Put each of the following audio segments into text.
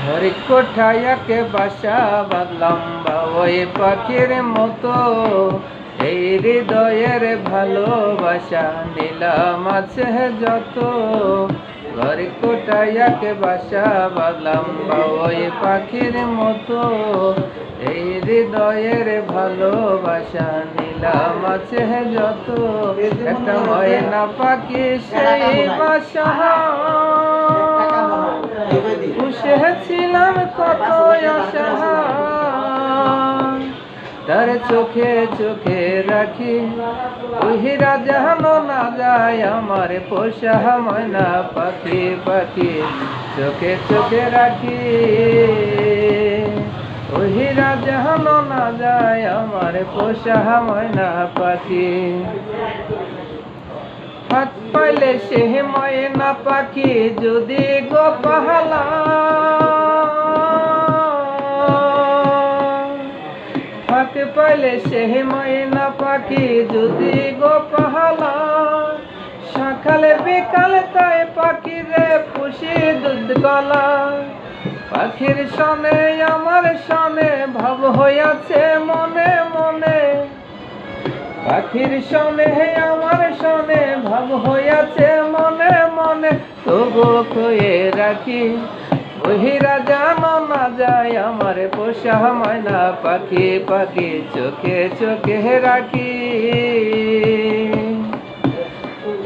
ঘরে কোঠায় একে বাসা বাঁধলাম ওই পাখির মতো, এই হৃদয়ের ভালোবাসা নিলাম আছে যত। ঘরে কোঠায় একে বাসা বাঁধলাম ওই পাখির মতো, এই হৃদয়ের ভালোবাসা নিলাম আছে যত। একটা ময়না পাখি সেই বাসা পুষেছিলাম কত আশা, তার চোখে চোখে রাখি ওই হীরা যেন না যায় আমার পোষা ময়না পাখি। পাখি চোখে চোখে রাখি ওই হীরা যেন না যায় আমার পোষা ময়না পাখি। হাত পাইলে সে ময়না পাখি যদি গো পাহালা, হাত পাইলে সে ময়না পাখি যদি গো পাহালা, সকালে বিকালে তাই পাখি রে পুষি দুধ গলা। পাখির সনে আমার সনে ভাব হইয়াছে মনে মনে, পাখির সনে আমার সনে ভাব হইয়াছে মনে মনে। তবু কয়ে রাখি ওই হীরা যেন না যায় আমার পোষা ময়না পাখি। পাখি চোখে চোখে রাখি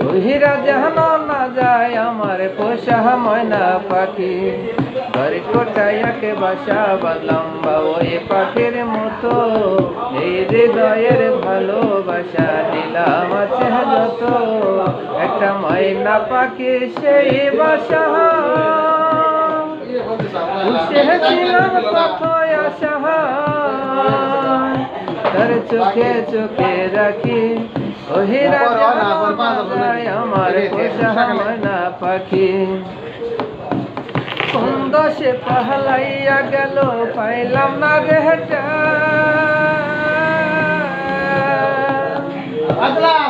ওই হীরা যেন না যায় আমার পোষা ময়না পাখি। ঘরে কোঠায় একে বাসা বাঁধলাম ওই পাখির মতো, এই হৃদয়ের ভালোবাসা নিলাম আছে যত। একটা ময়না পাখি সেই বাসা পুষেছিলাম কত আশা, তার চোখে চোখে রাখি ও হীরা যেন না যায় আমার পোষা ময়না পাখি। কোন দশে পহলাইয়া গেল পাইলাম না রেটা,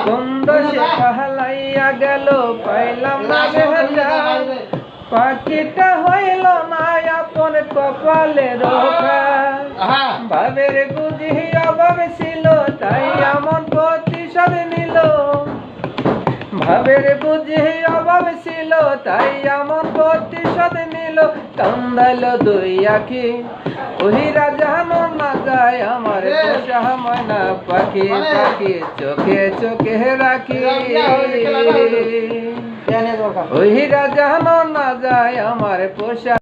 কোন দশে পহলাইয়া গেল পাইলাম না রেটা। পাখিটা হইল না আপন কপালে রোখা, ভাবের বুঝি অভাব ছিল তাই এমন প্রতিশোধ নিল। ভাবের বুঝি অভাব ছিল তাই এমন প্রতিশোধ নিল। কান্দাইল দুই আখি ওই হীরা যেন না যায় আমার পোষা ময়না পাখি। পাখি চোখে চোখে রাখি ওই হীরা যেন না যায় আমার পোষা।